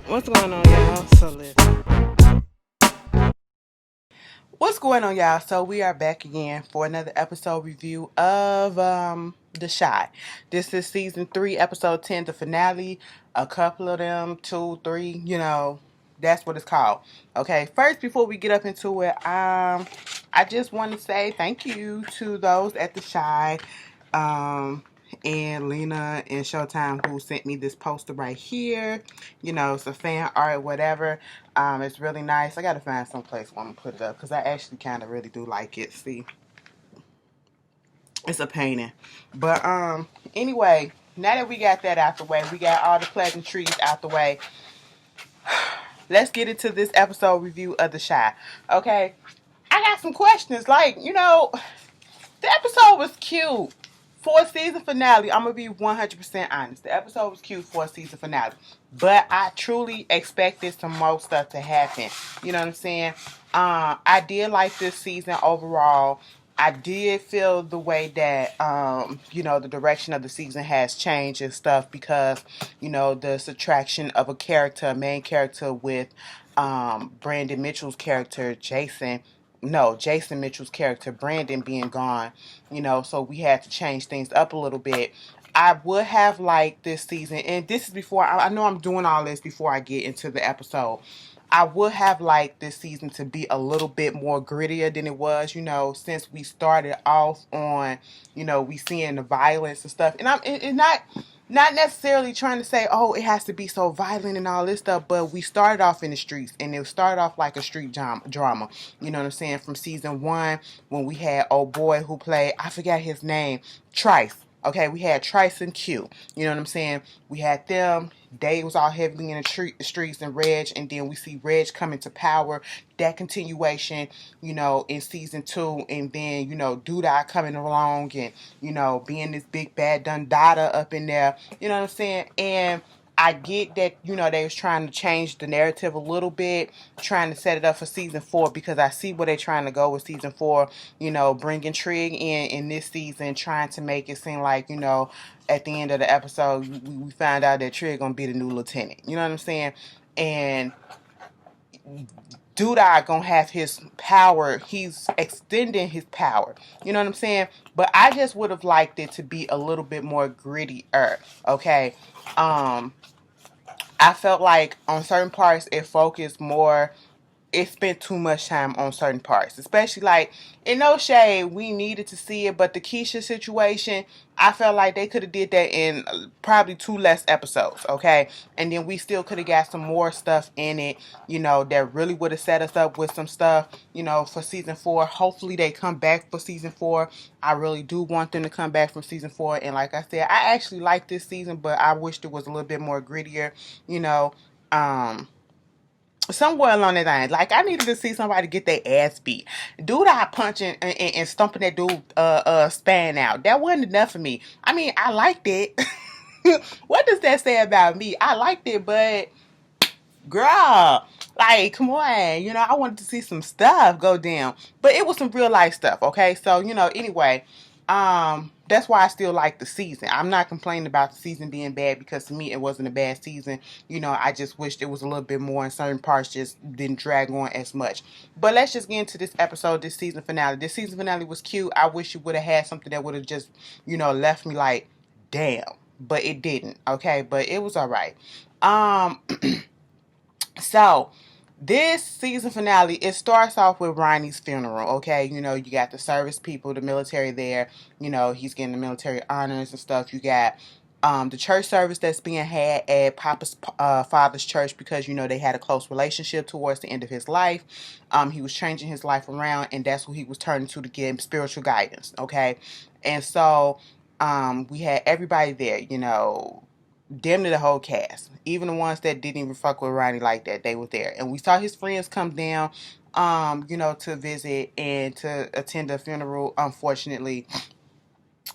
What's going on, y'all? So listen. What's going on, y'all? So we are back again for another episode review of The Shy. This is season 3, episode 10, the finale. A couple of them, 2, 3, that's what it's called. Okay, first before we get up into it, I just want to say thank you to those at The Shy. And Lena and Showtime who sent me this poster right here. It's a fan art, whatever. It's really nice. I gotta find some place where I'm gonna put it up because I actually kind of really do like it. See, it's a painting. But anyway, now that we got that out the way, we got all the pleasantries out the way. Let's get into this episode review of The Shy. Okay, I got some questions. The episode was cute. For a season finale, I'm going to be 100% honest. The episode was cute for a season finale. But I truly expected some more stuff to happen. You know what I'm saying? I did like this season overall. I did feel the way that, the direction of the season has changed and stuff because, the subtraction of a main character with Brandon Mitchell's character, Jason Mitchell's character, Brandon, being gone, so we had to change things up a little bit. I would have liked this season, and this is before, I know I'm doing all this before I get into the episode. I would have liked this season to be a little bit more grittier than it was, since we started off on, we seeing the violence and stuff. And it's not necessarily trying to say, oh, it has to be so violent and all this stuff, but we started off in the streets, and it started off like a street drama. You know what I'm saying? From season 1, when we had old boy who played, I forgot his name, Trice. Okay, we had Trice and Q. You know what I'm saying? We had them. They was all heavily in the streets, and Reg, and then we see Reg coming to power. That continuation, in season 2, and then, Doodah coming along and, being this big bad Dundada up in there. You know what I'm saying? And I get that, they was trying to change the narrative a little bit, trying to set it up for season 4, because I see where they're trying to go with season 4, bringing Trig in this season, trying to make it seem like, at the end of the episode, we find out that Trig gonna be the new lieutenant. You know what I'm saying? And Doodah gonna have his power. He's extending his power. You know what I'm saying? But I just would have liked it to be a little bit more grittier. Okay. I felt like on certain parts it focused more, it spent too much time on certain parts, especially like, in no shade, we needed to see it, but the Keisha situation, I felt like they could have did that in probably 2 less episodes. Okay, and then we still could have got some more stuff in it, that really would have set us up with some stuff, for season 4. Hopefully they come back for season 4. I really do want them to come back from season 4. And like I said, I actually like this season, but I wished it was a little bit more grittier, somewhere along that line. Like, I needed to see somebody get their ass beat. Dude, I punching and stumping that dude span out. That wasn't enough for me. I mean, I liked it. What does that say about me? I liked it, but girl, like, come on. I wanted to see some stuff go down. But it was some real life stuff, okay? So, anyway, that's why I still like the season. I'm not complaining about the season being bad, because to me it wasn't a bad season. I just wished it was a little bit more, in certain parts just didn't drag on as much. But let's just get into this episode, this season finale. This season finale was cute. I wish it would have had something that would have just, left me like, damn. But it didn't, okay? But it was alright. So, this season finale, it starts off with Ronnie's funeral, okay? You got the service people, the military there. He's getting the military honors and stuff. You got the church service that's being had at Papa's father's church, because, they had a close relationship towards the end of his life. He was changing his life around, and that's who he was turning to get spiritual guidance, okay? And so, we had everybody there, damn near the whole cast. Even the ones that didn't even fuck with Ronnie like that, they were there. And we saw his friends come down, to visit and to attend the funeral, unfortunately,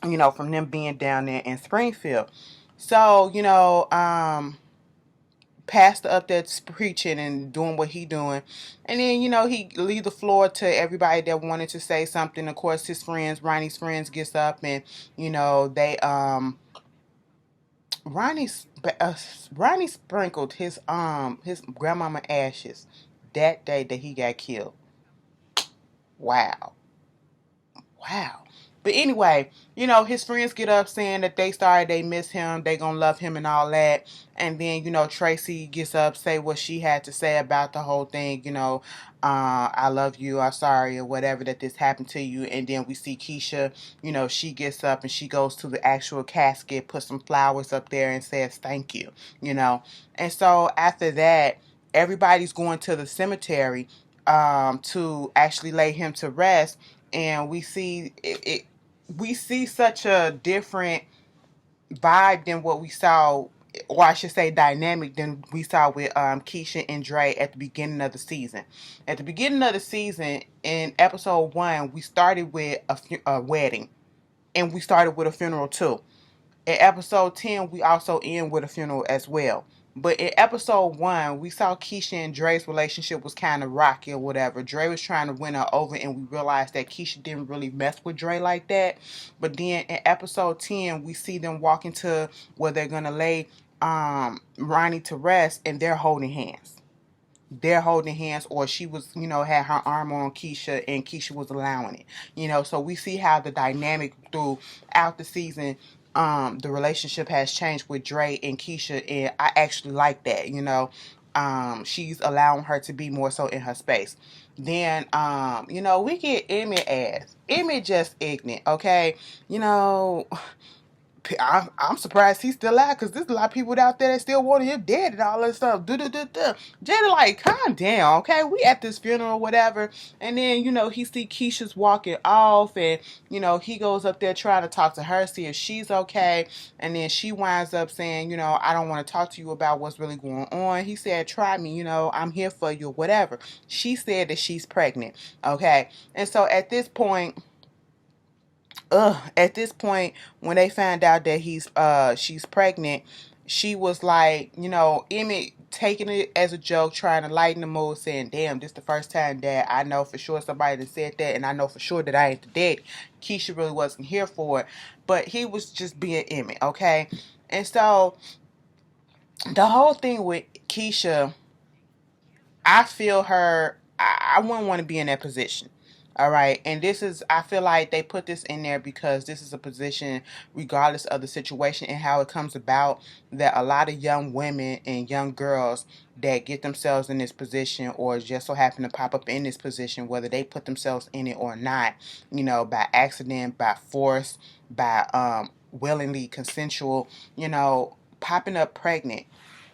from them being down there in Springfield. So, pastor up there preaching and doing what he doing. And then, he leave the floor to everybody that wanted to say something. Of course, his friends, Ronnie's friends, gets up and, they, Ronnie, Ronnie sprinkled his grandmama ashes that day that he got killed. Wow. Wow. But anyway, his friends get up saying that they miss him, they gonna love him and all that. And then, Tracy gets up, say what she had to say about the whole thing, I love you, I'm sorry, or whatever that this happened to you. And then we see Keisha, she gets up and she goes to the actual casket, puts some flowers up there and says thank you. And so after that, everybody's going to the cemetery to actually lay him to rest, and we see we see such a different vibe than what we saw, or I should say dynamic than we saw with Keisha and Dre at the beginning of the season. At the beginning of the season, in episode 1, we started with a wedding, and we started with a funeral too. In episode 10, we also end with a funeral as well. But in episode 1, we saw Keisha and Dre's relationship was kind of rocky or whatever. Dre was trying to win her over, and we realized that Keisha didn't really mess with Dre like that. But then in episode 10, we see them walking to where they're going to lay Ronnie to rest, and they're holding hands. Or she was, had her arm on Keisha, and Keisha was allowing it. So we see how the dynamic throughout the season, the relationship has changed with Dre and Keisha, and I actually like that. She's allowing her to be more so in her space. Then, we get Emmett as Emmett just ignorant, okay? I'm surprised he's still alive, because there's a lot of people out there that still want him dead and all that stuff. Jada, like, calm down, okay? We at this funeral or whatever. And then, he see Keisha's walking off, and, he goes up there trying to talk to her, see if she's okay. And then she winds up saying, I don't want to talk to you about what's really going on. He said, try me, I'm here for you, whatever. She said that she's pregnant, okay? And so at this point, when they found out that she's pregnant, she was like, Emmett taking it as a joke, trying to lighten the mood, saying, damn, this the first time that I know for sure somebody that said that, and I know for sure that I ain't the daddy. Keisha really wasn't here for it, but he was just being Emmett, okay? And so the whole thing with Keisha, I feel her. I wouldn't want to be in that position. All right. And I feel like they put this in there because this is a position, regardless of the situation and how it comes about, that a lot of young women and young girls that get themselves in this position, or just so happen to pop up in this position, whether they put themselves in it or not, by accident, by force, by willingly consensual, popping up pregnant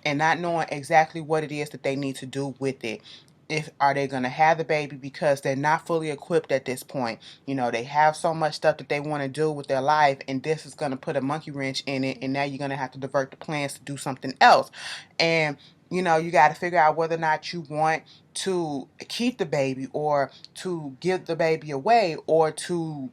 and not knowing exactly what it is that they need to do with it. If are they going to have the baby, because they're not fully equipped at this point. They have so much stuff that they want to do with their life, and this is going to put a monkey wrench in it, and now you're going to have to divert the plans to do something else. And you got to figure out whether or not you want to keep the baby, or to give the baby away, or to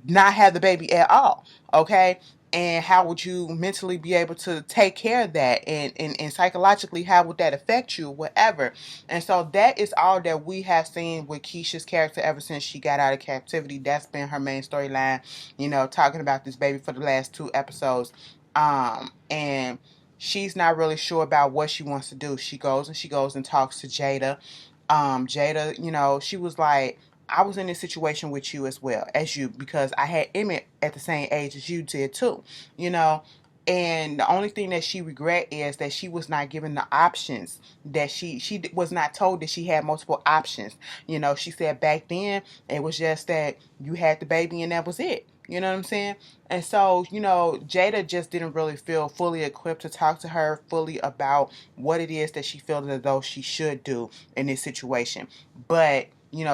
not have the baby at all, okay? And how would you mentally be able to take care of that, and psychologically, how would that affect you, whatever. And so that is all that we have seen with Keisha's character ever since she got out of captivity. That's been her main storyline, talking about this baby for the last 2 episodes. And she's not really sure about what she wants to do. She goes and talks to Jada. Jada, she was like, I was in this situation with you as well as you, because I had Emmett at the same age as you did too, and the only thing that she regret is that she was not given the options, that she was not told that she had multiple options. She said back then it was just that you had the baby and that was it. You know what I'm saying? And so, Jada just didn't really feel fully equipped to talk to her fully about what it is that she feels as though she should do in this situation. But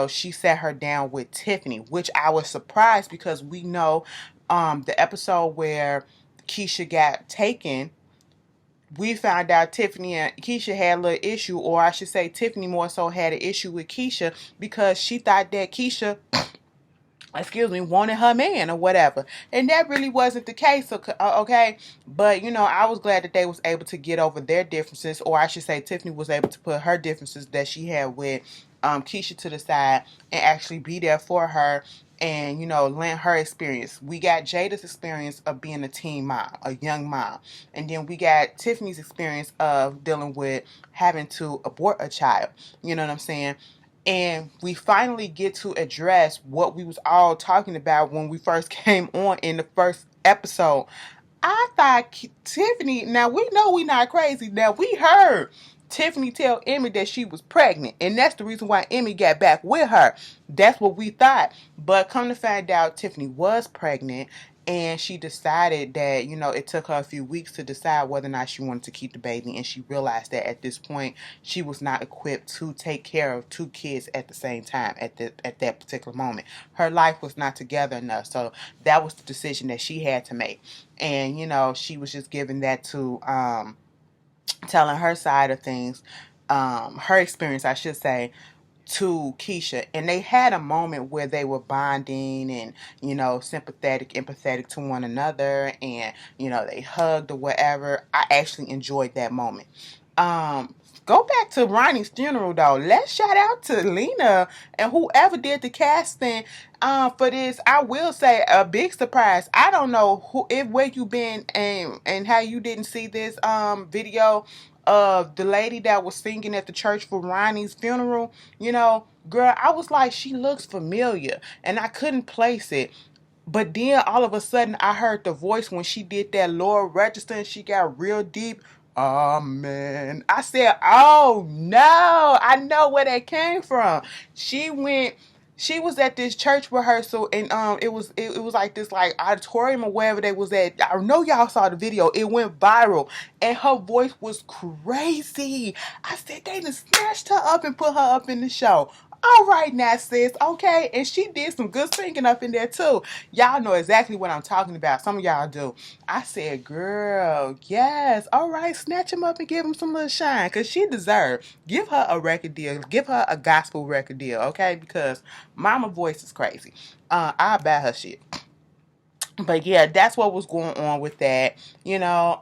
she sat her down with Tiffany, which I was surprised, because we know the episode where Keisha got taken, we found out Tiffany and Keisha had a little issue, or I should say Tiffany more so had an issue with Keisha, because she thought that Keisha wanted her man or whatever. And that really wasn't the case, okay? But, I was glad that they was able to get over their differences, or I should say Tiffany was able to put her differences that she had with Keisha to the side and actually be there for her and, you know, lend her experience. We got Jada's experience of being a teen mom, a young mom. And then we got Tiffany's experience of dealing with having to abort a child. You know what I'm saying? And we finally get to address what we was all talking about when we first came on in the first episode. I thought Tiffany, now we know we not crazy. Now we heard Tiffany tell Emmy that she was pregnant, and that's the reason why Emmy got back with her. That's what we thought. But come to find out, Tiffany was pregnant, and she decided that, you know, it took her a few weeks to decide whether or not she wanted to keep the baby, and she realized that at this point she was not equipped to take care of two kids at the same time at that particular moment. Her life was not together enough, so that was the decision that she had to make. And, you know, she was just giving that to telling her side of things, her experience, I should say, to Keisha. And they had a moment where they were bonding and, you know, sympathetic, empathetic to one another, and, you know, they hugged or whatever. I actually enjoyed that moment. Go back to Ronnie's funeral though. Let's shout out to Lena and whoever did the casting for this. I will say a big surprise. I don't know where you been and how you didn't see this video of the lady that was singing at the church for Ronnie's funeral. You know, girl, I was like, she looks familiar, and I couldn't place it. But then all of a sudden, I heard the voice when she did that lower register and she got real deep. Amen. I said, oh no, I know where that came from. She was at this church rehearsal, and it was like this like auditorium or wherever they was at. I know y'all saw the video. It went viral, and her voice was crazy. I said they done snatched her up and put her up in the show. All right now, sis. Okay. And she did some good singing up in there too. Y'all know exactly what I'm talking about. Some of y'all do. I said, girl, yes. All right. Snatch him up and give him some little shine. Because she deserved. Give her a record deal. Give her a gospel record deal. Okay. Because mama voice is crazy. I'll buy her shit. But yeah, that's what was going on with that, you know,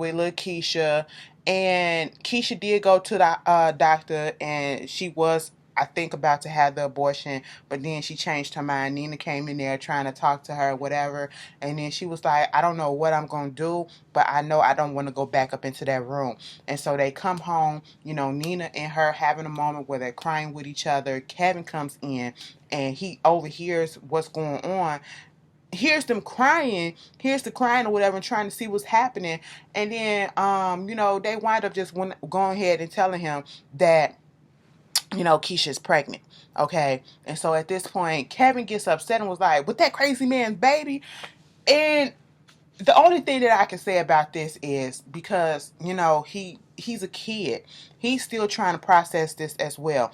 with little Keisha. And Keisha did go to the doctor, and she was, I think, about to have the abortion, but then she changed her mind. Nina came in there trying to talk to her, whatever, and then she was like, I don't know what I'm going to do, but I know I don't want to go back up into that room. And so they come home, you know, Nina and her having a moment where they're crying with each other. Kevin comes in, and he overhears what's going on, hears them crying, hears the crying or whatever, and trying to see what's happening. And then, you know, they wind up just going ahead and telling him that, you know, Keisha's pregnant. Okay. And so at this point, Kevin gets upset and was like, with that crazy man's baby. And the only thing that I can say about this is because, you know, he's a kid. He's still trying to process this as well.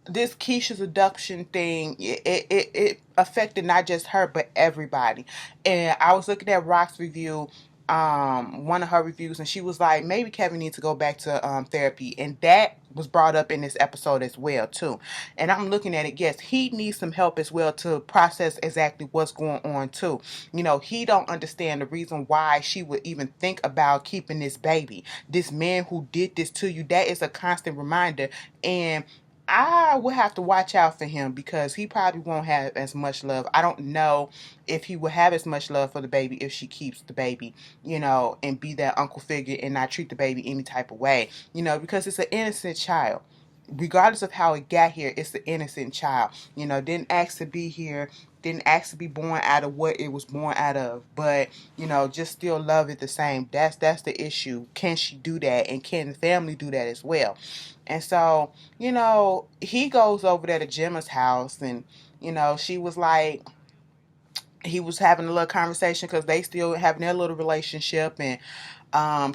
This Keisha'S Abduction thing, it affected not just her but everybody. And I was looking at Rock's review, one of her reviews, and she was like, maybe Kevin needs to go back to therapy, and that was brought up in this episode as well too. And I'm looking at it, yes, he needs some help as well to process exactly what's going on too. You know, he don't understand the reason why she would even think about keeping this baby, this man who did this to you. That is a constant reminder, and I will have to watch out for him because he probably won't have as much love. I don't know if he will have as much love for the baby if she keeps the baby, you know, and be that uncle figure and not treat the baby any type of way, you know, because it's an innocent child. Regardless of how it got here, it's an innocent child. You know, didn't ask to be here, didn't ask to be born out of what it was born out of, but, you know, just still love it the same. That's the issue. Can she do that? And can the family do that as well? And so, you know, he goes over there to Gemma's house, and, you know, she was like, he was having a little conversation because they still having their little relationship, and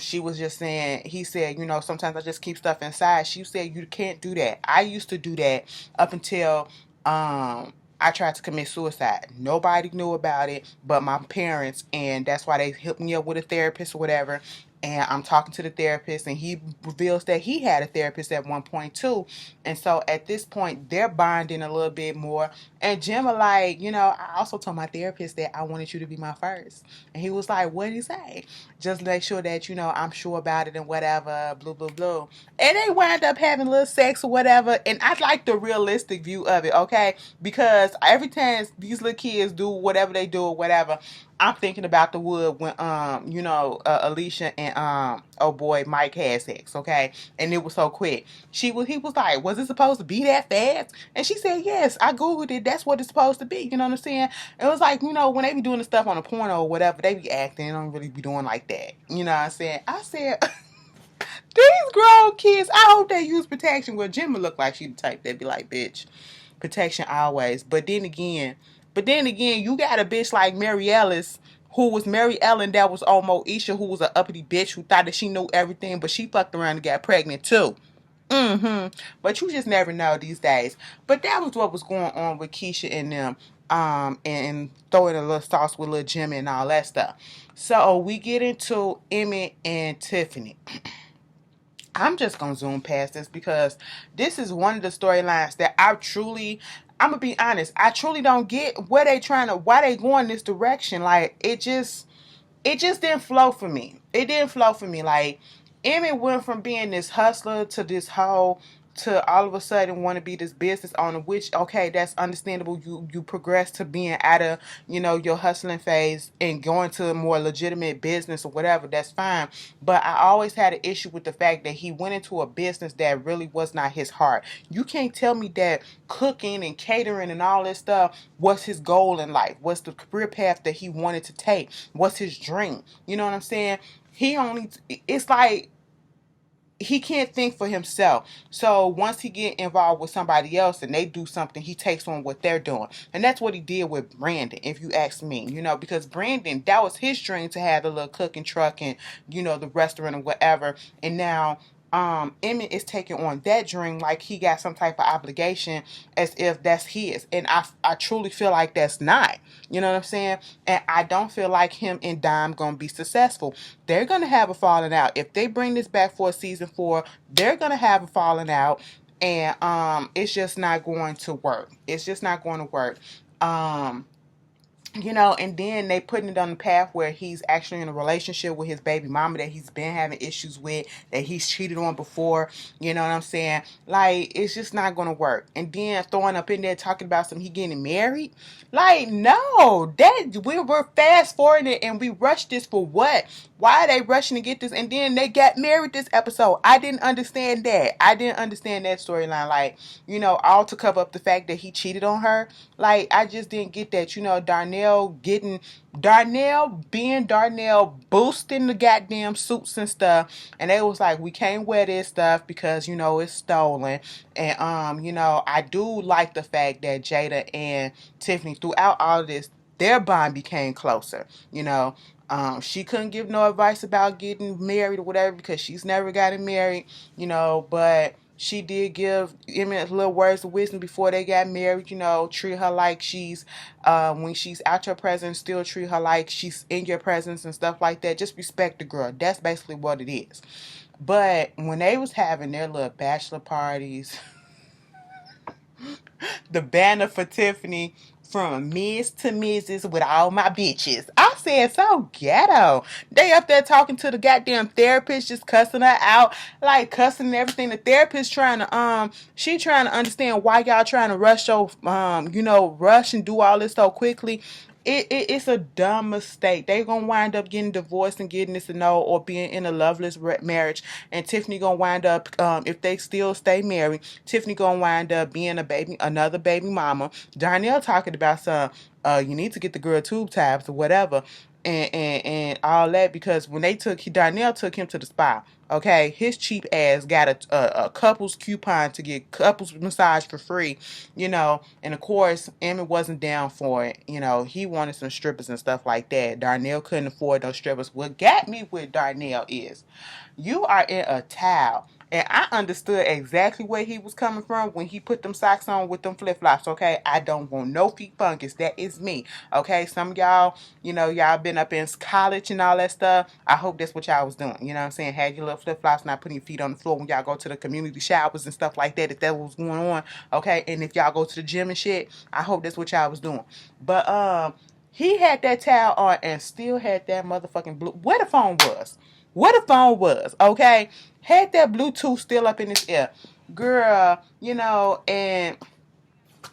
she was just saying, he said, you know, sometimes I just keep stuff inside. She said, you can't do that. I used to do that up until I tried to commit suicide. Nobody knew about it but my parents, and that's why they hooked me up with a therapist or whatever. And I'm talking to the therapist, and he reveals that he had a therapist at one point too. And so at this point, they're bonding a little bit more. And Jim like, I also told my therapist that I wanted you to be my first. And he was like, what did he say? Just make sure that, I'm sure about it and whatever, blah, blah, blah. And they wind up having a little sex or whatever. And I like the realistic view of it, okay? Because every time these little kids do whatever they do or whatever, I'm thinking about the wood when Alicia and oh boy Mike had sex, okay, and it was so quick. He was like, was it supposed to be that fast? And she said, yes, I googled it. That's what it's supposed to be. You know what I'm saying? It was like, when they be doing the stuff on a porno or whatever, they be acting. They don't really be doing like that. You know what I'm saying? I said, these grown kids, I hope they use protection. Well, Jim would look like she the type that be like, bitch, protection always. But then again, you got a bitch like Mary Ellis, who was Mary Ellen, that was on Moesha, who was an uppity bitch who thought that she knew everything, but she fucked around and got pregnant too. But you just never know these days. But that was what was going on with Keisha and them. And throwing a little sauce with little Jimmy and all that stuff. So we get into Emmett and Tiffany. I'm just gonna zoom past this because this is one of the storylines that I'm gonna be honest, I truly don't get why they going this direction. Like it just didn't flow for me. It didn't flow for me. Like Emmett went from being this hustler to this hoe to all of a sudden want to be this business owner, which, okay, that's understandable. You progress to being out of, your hustling phase and going to a more legitimate business or whatever. That's fine. But I always had an issue with the fact that he went into a business that really was not his heart. You can't tell me that cooking and catering and all this stuff was his goal in life. What's the career path that he wanted to take? What's his dream? You know what I'm saying? It's like, he can't think for himself. So once he get involved with somebody else and they do something, he takes on what they're doing. And that's what he did with Brandon, if you ask me, because Brandon, that was his dream to have the little cooking truck and, the restaurant or whatever. And now Emmett is taking on that dream like he got some type of obligation as if that's his. And I truly feel like that's not. You know what I'm saying? And I don't feel like him and Dime gonna be successful. They're gonna have a falling out. If they bring this back for season 4, they're gonna have a falling out. And it's just not going to work. It's just not going to work. And then they putting it on the path where he's actually in a relationship with his baby mama that he's been having issues with, that he's cheated on before. You know what I'm saying? Like, it's just not going to work. And then throwing up in there talking about he getting married. Like, no, we're fast forwarding it and we rushed this for what? Why are they rushing to get this? And then they got married this episode. I didn't understand that. I didn't understand that storyline. Like, all to cover up the fact that he cheated on her. Like, I just didn't get that. Darnell boosting the goddamn suits and stuff. And they was like, we can't wear this stuff because, it's stolen. And, I do like the fact that Jada and Tiffany, throughout all of this, their bond became closer. She couldn't give no advice about getting married or whatever because she's never gotten married, but she did give Emmett little words of wisdom before they got married, treat her like she's, when she's out your presence, still treat her like she's in your presence and stuff like that. Just respect the girl. That's basically what it is. But when they was having their little bachelor parties, the banner for Tiffany, from Miss to Mrs. with all my bitches. I said, so ghetto. They up there talking to the goddamn therapist, just cussing her out, like cussing and everything. The therapist she trying to understand why y'all trying to rush and do all this so quickly. It's a dumb mistake. They gonna wind up getting divorced and getting this or being in a loveless marriage. And Tiffany gonna wind up, if they still stay married, Tiffany gonna wind up being another baby mama. Darnell talking about you need to get the girl tube tabs or whatever. And all that, because when Darnell took him to the spa, okay, his cheap ass got a couples coupon to get couples massage for free, and of course Emmett wasn't down for it. He wanted some strippers and stuff like that. Darnell couldn't afford those strippers. What got me with Darnell is, you are in a towel And I understood exactly where he was coming from when he put them socks on with them flip-flops, okay? I don't want no feet fungus. That is me, okay? Some of y'all, y'all been up in college and all that stuff. I hope that's what y'all was doing. You know what I'm saying? Had your little flip-flops, not putting your feet on the floor when y'all go to the community showers and stuff like that, if that was going on, okay? And if y'all go to the gym and shit, I hope that's what y'all was doing. But, he had that towel on and still had that motherfucking blue. Where the phone was? Where the phone was, okay? Had that Bluetooth still up in his ear. Girl, and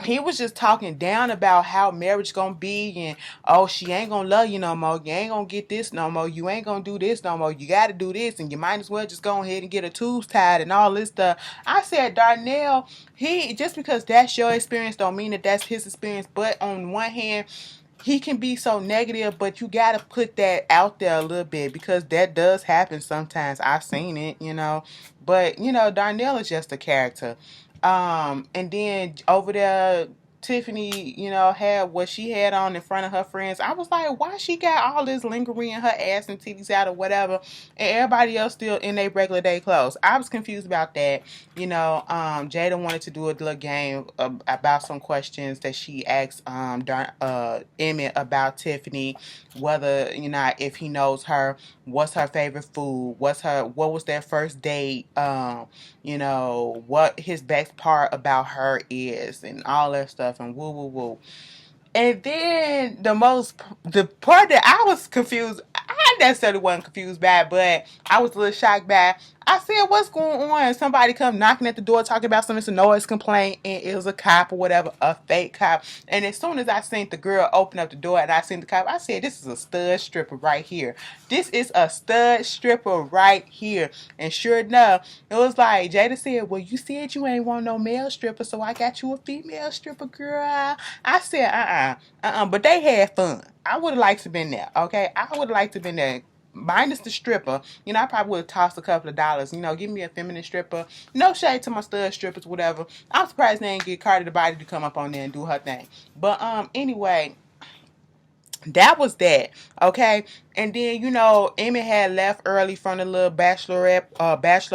he was just talking down about how marriage gonna be, and oh, she ain't gonna love you no more, you ain't gonna get this no more, you ain't gonna do this no more, you gotta do this, and you might as well just go ahead and get a tubes tied and all this stuff. I said, Darnell, he just because that's your experience don't mean that that's his experience. But on one hand, he can be so negative, but you gotta put that out there a little bit, because that does happen sometimes. I've seen it. But Darnell is just a character. And then over there, Tiffany, had what she had on in front of her friends. I was like, why she got all this lingerie in her ass and titties out or whatever, and everybody else still in their regular day clothes? I was confused about that. Jada wanted to do a little game about some questions that she asked Emmett about Tiffany, whether if he knows her, what's her favorite food, what was their first date, what his best part about her is, and all that stuff, and woo woo woo. And then the part that I was confused, I necessarily wasn't confused by, but I was a little shocked by. I said, what's going on? Somebody come knocking at the door talking about some, it's a noise complaint, and it was a cop or whatever, a fake cop. And as soon as I seen the girl open up the door and I seen the cop, I said, this is a stud stripper right here. This is a stud stripper right here. And sure enough, it was like, Jada said, well, you said you ain't want no male stripper, so I got you a female stripper, girl. I said, but they had fun. I would have liked to been there, okay? I would have liked to been there. Minus the stripper, I probably would have tossed a couple of dollars. Give me a feminine stripper. No shade to my stud strippers, whatever. I'm surprised they ain't get Cardi the Body to come up on there and do her thing. But anyway, that was that, okay? And then, Emmett had left early from the little bachelor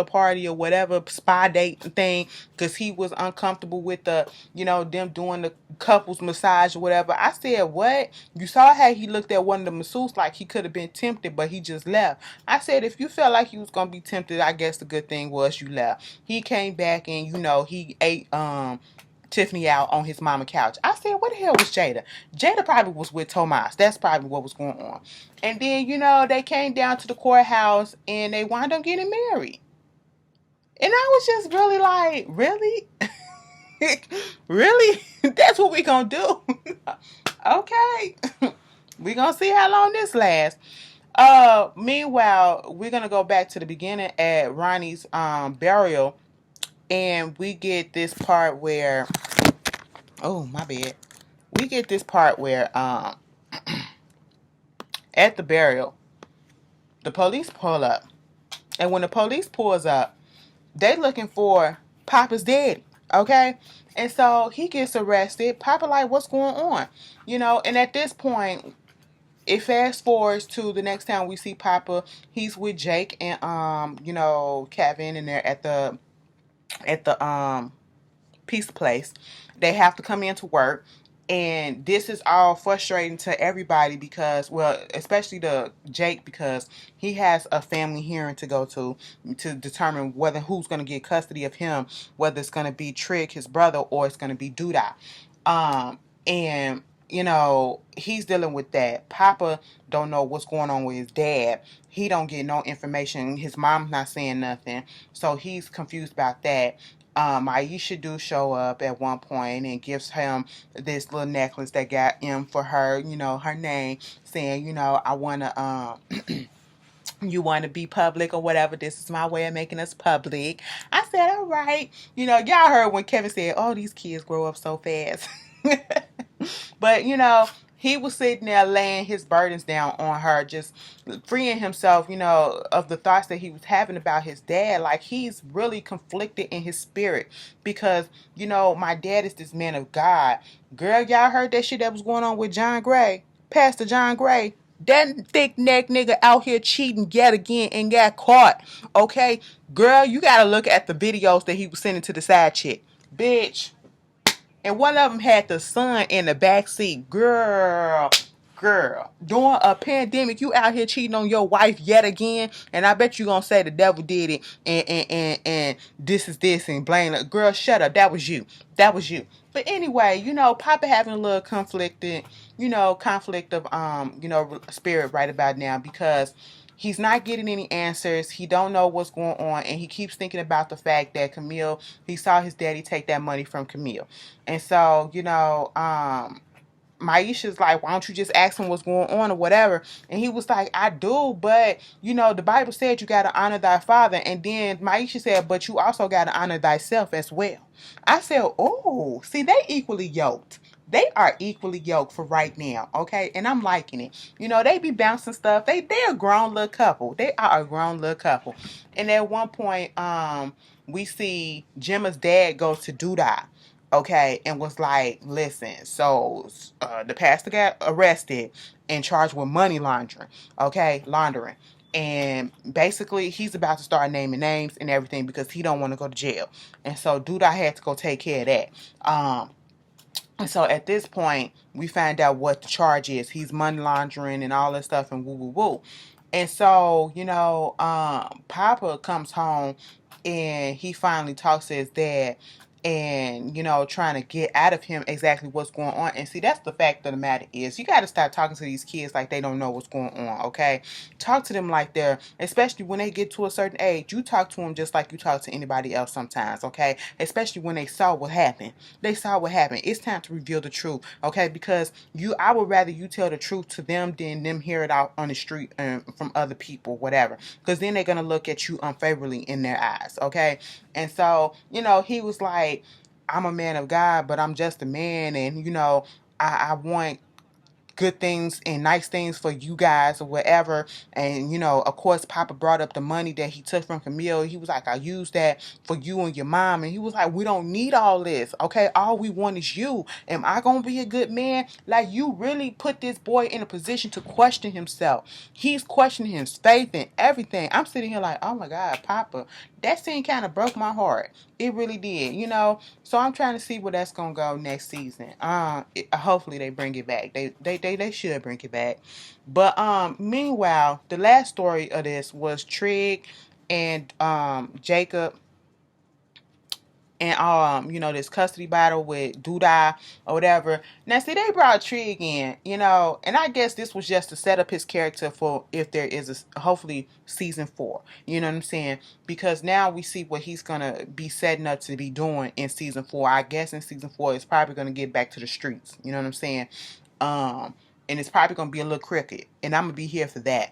party or whatever, spa date thing, because he was uncomfortable with them doing the couples massage or whatever. I said, what? You saw how he looked at one of the masseuses like he could have been tempted, but he just left. I said, if you felt like you was going to be tempted, I guess the good thing was you left. He came back and, he ate, Tiffany out on his mama couch. I said, what the hell was Jada? Jada probably was with Tomas. That's probably what was going on. And then, they came down to the courthouse and they wound up getting married. And I was just really like, really? Really? That's what we gonna do? Okay. We gonna see how long this lasts. Meanwhile, we're gonna go back to the beginning at Ronnie's burial. And we get this part where, oh, my bad. We get this part where, at the burial, the police pull up. And when the police pulls up, they looking for Papa's daddy, okay? And so he gets arrested. Papa like, what's going on? And at this point, it fast forwards to the next time we see Papa. He's with Jake and, Kevin, and they're at the pizza place. They have to come into work, and this is all frustrating to everybody because, well, especially to Jake, because he has a family hearing to go to determine who's going to get custody of him, whether it's going to be Trig, his brother, or it's going to be Duda. And he's dealing with that. Papa don't know what's going on with his dad. He don't get no information. His mom's not saying nothing, so he's confused about that. Aisha do show up at one point and gives him this little necklace that got M for her, her name, saying, I want to, you want to be public or whatever. This is my way of making us public. I said, all right. Y'all heard when Kevin said, oh, these kids grow up so fast. But, he was sitting there laying his burdens down on her, just freeing himself, of the thoughts that he was having about his dad. Like, he's really conflicted in his spirit because, my dad is this man of God. Girl, y'all heard that shit that was going on with John Gray, Pastor John Gray. That thick neck nigga out here cheating yet again and got caught. Okay, girl, you gotta look at the videos that he was sending to the side chick, bitch. And one of them had the son in the back seat. Girl, during a pandemic, you out here cheating on your wife yet again, and I bet you gonna say the devil did it, and this is this, and blame it. Girl, shut up. That was you. That was you. But anyway, Papa having a little conflict of spirit right about now, because he's not getting any answers. He don't know what's going on, and he keeps thinking about the fact that Camille, he saw his daddy take that money from Camille. And so, Maisha's like, why don't you just ask him what's going on or whatever? And he was like, I do, but the Bible said you got to honor thy father. And then Maisha said, but you also got to honor thyself as well. I said, oh, see, they equally yoked. They are equally yoked for right now, okay? And I'm liking it. They be bouncing stuff. They're a grown little couple. They are a grown little couple. And at one point, we see Gemma's dad go to Duda, okay, and was like, listen, so the pastor got arrested and charged with money laundering, okay, laundering. And basically, he's about to start naming names and everything because he don't want to go to jail. And so Duda had to go take care of that. And so at this point, we find out what the charge is. He's money laundering and all this stuff and woo woo woo. And so, Papa comes home and he finally talks to his dad and, trying to get out of him exactly what's going on. And see, that's the fact of the matter is you got to start talking to these kids like they don't know what's going on, okay? Talk to them like they're, especially when they get to a certain age, you talk to them just like you talk to anybody else sometimes, okay? Especially when they saw what happened. They saw what happened. It's time to reveal the truth, okay? Because I would rather you tell the truth to them than them hear it out on the street from other people, whatever. Because then they're going to look at you unfavorably in their eyes, okay? And so, he was like, I'm a man of God, but I'm just a man. And, I want good things and nice things for you guys or whatever. And, of course, Papa brought up the money that he took from Camille. He was like, I used that for you and your mom. And he was like, we don't need all this. Okay. All we want is you. Am I going to be a good man? Like, you really put this boy in a position to question himself. He's questioning his faith and everything. I'm sitting here like, oh my God, Papa, that scene kind of broke my heart. It really did, So I'm trying to see where that's gonna go next season. Hopefully they bring it back. They should bring it back. But meanwhile, the last story of this was Trig and Jacob and this custody battle with Duda or whatever. Now see, they brought Trig in, and I guess this was just to set up his character for if there is a hopefully season 4. You know what I'm saying? Because now we see what he's gonna be setting up to be doing in season 4. I guess in season 4 it's probably gonna get back to the streets. You know what I'm saying? And it's probably gonna be a little crooked, and I'm gonna be here for that.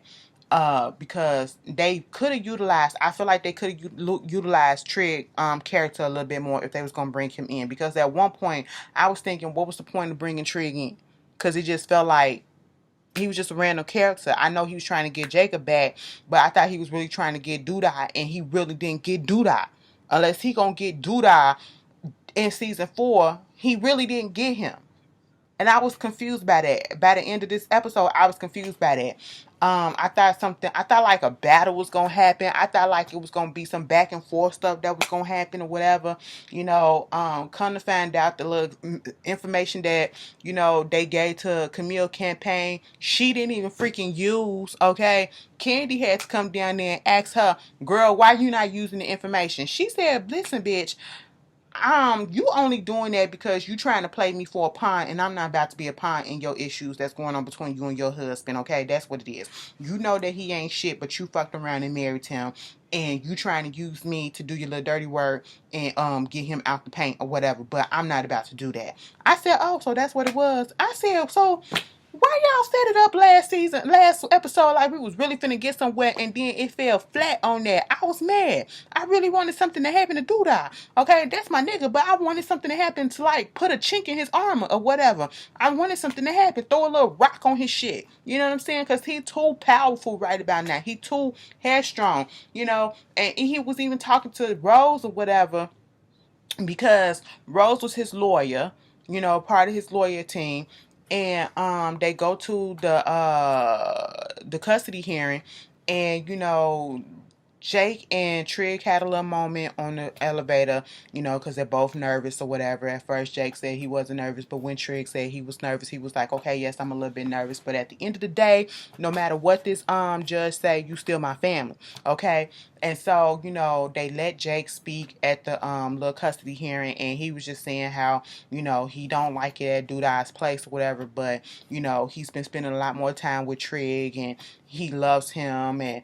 Because they could have utilized, I feel like they could have utilized Trig character a little bit more if they was going to bring him in. Because at one point, I was thinking, what was the point of bringing Trig in? Because it just felt like he was just a random character. I know he was trying to get Jacob back, but I thought he was really trying to get Duda, and he really didn't get Duda. Unless he going to get Duda in season 4, he really didn't get him. And I was confused by that. By the end of this episode, I was confused by that. I thought like a battle was going to happen. I thought like it was going to be some back and forth stuff that was going to happen or whatever. Come to find out the little information that, they gave to Camille campaign, she didn't even freaking use, okay? Candy had to come down there and ask her, girl, why you not using the information? She said, listen, bitch, you only doing that because you trying to play me for a pawn, and I'm not about to be a pawn in your issues that's going on between you and your husband, okay? That's what it is. You know that he ain't shit, but you fucked around and married him, and you trying to use me to do your little dirty work and get him out the paint or whatever, but I'm not about to do that. I said, oh, so that's what it was. I said, so why y'all set it up last episode like we was really finna get somewhere, and then it fell flat on that? I was mad. I really wanted something to happen to Duda. Okay, that's my nigga, but I wanted something to happen to like put a chink in his armor or whatever. I wanted something to happen. Throw a little rock on his shit. You know what I'm saying? Because he too powerful right about now. He too headstrong, and he was even talking to Rose or whatever, because Rose was his lawyer, part of his lawyer team. and they go to the custody hearing, and Jake and Trig had a little moment on the elevator, because they're both nervous or whatever. At first, Jake said he wasn't nervous, but when Trig said he was nervous, he was like, okay, yes, I'm a little bit nervous, but at the end of the day, no matter what this judge say, you still my family, okay? And so, they let Jake speak at the little custody hearing, and he was just saying how, he don't like it at Duda's place or whatever, but, he's been spending a lot more time with Trig, and he loves him, and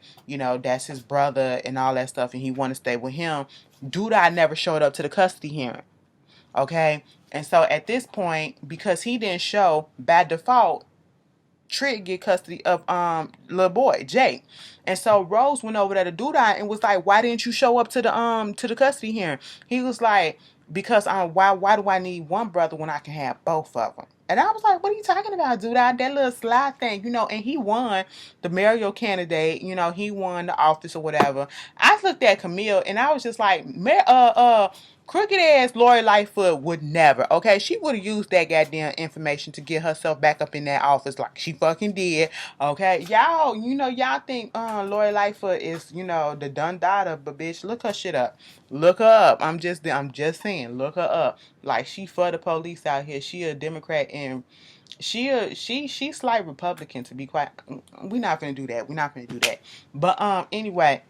that's his brother and all that stuff, and he want to stay with him. Duda never showed up to the custody hearing, okay? And so at this point, because he didn't show, by default, Trick get custody of little boy Jake. And so Rose went over there to Duda and was like, why didn't you show up to the custody hearing? He was like, because why do I need one brother when I can have both of them? And I was like, what are you talking about, Duda? That little slide thing, and he won the mayoral candidate, he won the office or whatever. I looked at Camille and I was just like, crooked ass Lori Lightfoot would never, okay? She would have used that goddamn information to get herself back up in that office like she fucking did, okay? Y'all think Lori Lightfoot is, the done daughter, but bitch, look her shit up. Look her up. I'm just saying, look her up. Like, she for the police out here. She a Democrat, and she's slight Republican, to be quite. We're not gonna do that. But anyway,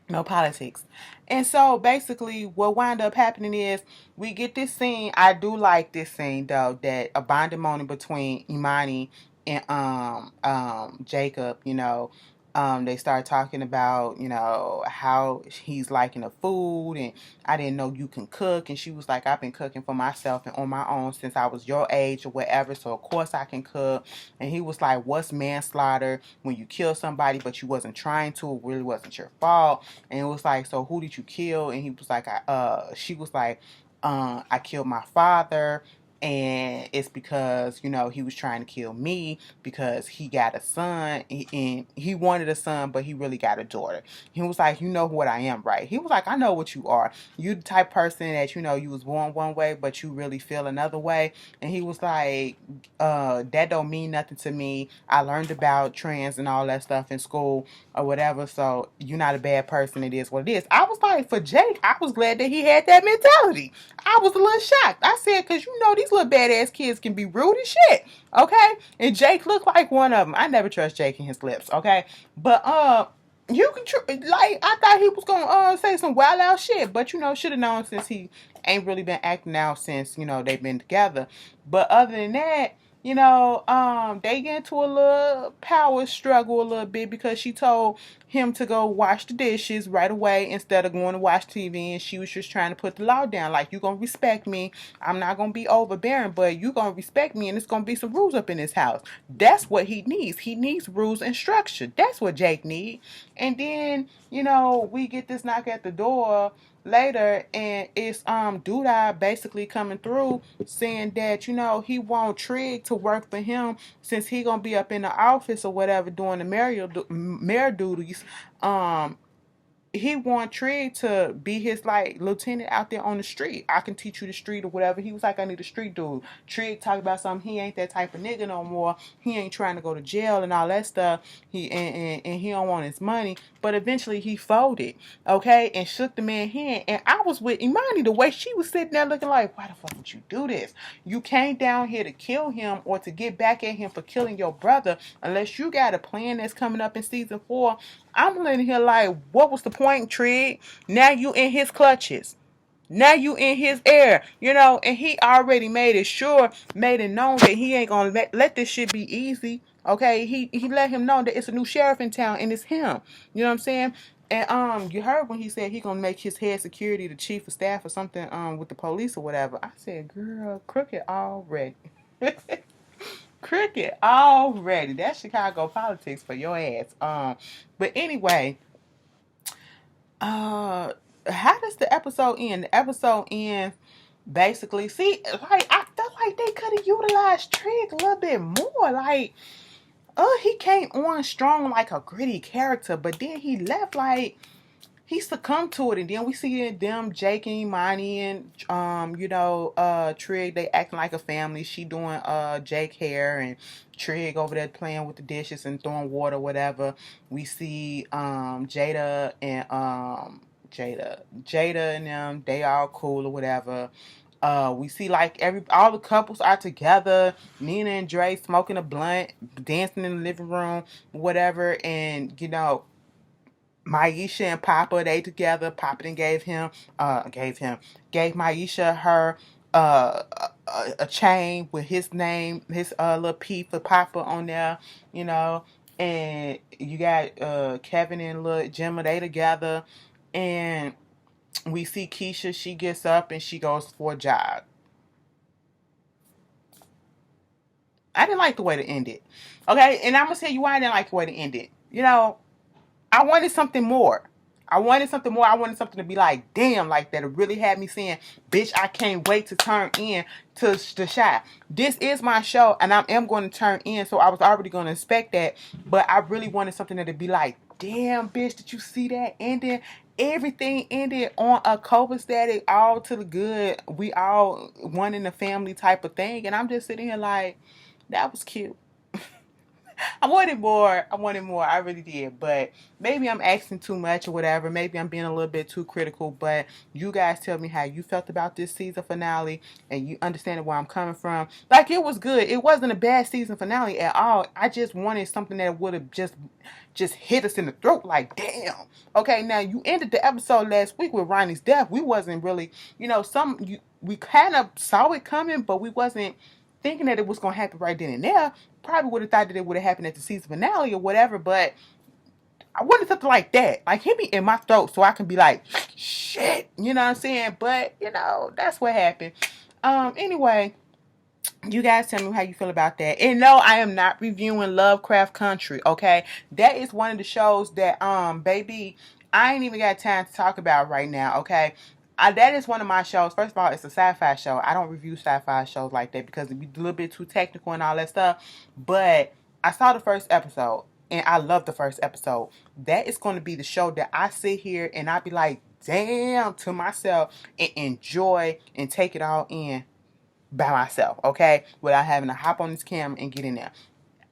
no politics. And so basically what wound up happening is we get this scene. I do like this scene though, that a bonding moment between Imani and Jacob, they start talking about, how he's liking the food, and I didn't know you can cook, and she was like, I've been cooking for myself and on my own since I was your age or whatever, so of course I can cook. And he was like, what's manslaughter? When you kill somebody but you wasn't trying to, it really wasn't your fault. And it was like, so who did you kill? And he was like, she was like, I killed my father, and it's because he was trying to kill me because he got a son, and he wanted a son but he really got a daughter. He was like, you know what I am, right? He was like, I know what you are. You the type person that you was born one way but you really feel another way. And he was like, that don't mean nothing to me. I learned about trans and all that stuff in school or whatever, so you're not a bad person. It is what it is. I was like, for Jake, I was glad that he had that mentality. I was a little shocked. I said, because these little badass kids can be rude as shit, okay? And Jake looked like one of them. I never trust Jake and his lips, okay? But you can like, I thought he was gonna say some wild out shit, but should have known, since he ain't really been acting out since they've been together. But other than that, they get into a little power struggle a little bit because she told him to go wash the dishes right away instead of going to watch TV, and she was just trying to put the law down. Like, you gonna respect me. I'm not gonna be overbearing, but you gonna respect me, and it's gonna be some rules up in this house. That's what he needs. He needs rules and structure. That's what Jake needs. And then, we get this knock at the door later, and it's Duda basically coming through saying that he want Trig to work for him since he gonna be up in the office or whatever doing the mayor duties. He want Trig to be his like lieutenant out there on the street. I can teach you the street or whatever. He was like, I need a street dude. Trig talked about something. He ain't that type of nigga no more. He ain't trying to go to jail and all that stuff. And he don't want his money. But eventually he folded, okay, and shook the man's hand. And I was with Imani, the way she was sitting there looking like, why the fuck would you do this? You came down here to kill him or to get back at him for killing your brother. Unless you got a plan that's coming up in season 4, I'm letting here like, what was the point, Trig? Now you in his clutches. Now you in his air, and he already made it known that he ain't gonna let this shit be easy. Okay, he let him know that it's a new sheriff in town and it's him. You know what I'm saying? And you heard when he said he gonna make his head security the chief of staff or something with the police or whatever. I said, girl, crooked already. Cricket already. That's Chicago politics for your ass. But anyway, how does the episode end? The episode ends basically. See, like, I felt like they could have utilized Trig a little bit more. Like, he came on strong like a gritty character, but then he left like he succumbed to it. And then we see them, Jake and Imani and Trig, they acting like a family. She doing Jake hair, and Trig over there playing with the dishes and throwing water, whatever. We see Jada and them, they all cool or whatever. We see like all the couples are together. Nina and Dre smoking a blunt, dancing in the living room, whatever. And Maisha and Papa, they together. Papa then gave Maisha her a chain with his name, his little P for Papa on there, you know. And you got Kevin and little Gemma, they together. And we see Keisha, she gets up and she goes for a jog. I didn't like the way it ended. Okay, and I'm gonna tell you why I didn't like the way it ended. I wanted something more. I wanted something more. I wanted something to be like, damn, like that. It really had me saying, bitch, I can't wait to turn in to the Chi. This is my show, and I am going to turn in, so I was already going to expect that. But I really wanted something that'd be like, damn, bitch, did you see that ending? Everything ended on a copacetic, all to the good. We all one in the family type of thing. And I'm just sitting here like, that was cute. I wanted more. I really did. But maybe I'm asking too much or whatever. Maybe I'm being a little bit too critical. But you guys tell me how you felt about this season finale. And you understand where I'm coming from. Like, it was good. It wasn't a bad season finale at all. I just wanted something that would have just hit us in the throat. Like, damn. Okay, now you ended the episode last week with Ronnie's death. We wasn't really, we kind of saw it coming. But we wasn't thinking that it was going to happen right then and there. Probably would have thought that it would have happened at the season finale or whatever, but I wanted something like that. Like, hit me in my throat so I can be like, shit, you know what I'm saying? But, that's what happened. Anyway, you guys tell me how you feel about that. And no, I am not reviewing Lovecraft Country, okay? That is one of the shows that, baby, I ain't even got time to talk about right now, okay? That is one of my shows. First of all, it's a sci-fi show. I don't review sci-fi shows like that because it'd be a little bit too technical and all that stuff. But I saw the first episode, and I love the first episode. That is going to be the show that I sit here and I be like, damn, to myself, and enjoy and take it all in by myself, okay? Without having to hop on this camera and get in there.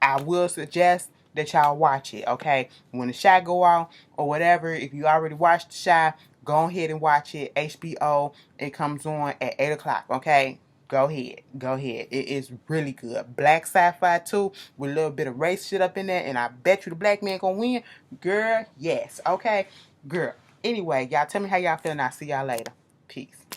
I will suggest that y'all watch it, okay? When the Chi go out or whatever, if you already watched the Chi, go ahead and watch it. HBO, it comes on at 8 o'clock, okay? Go ahead. It is really good. Black sci-fi too, with a little bit of race shit up in there, and I bet you the black man gonna win. Girl, yes, okay? Girl. Anyway, y'all tell me how y'all feel, and I'll see y'all later. Peace.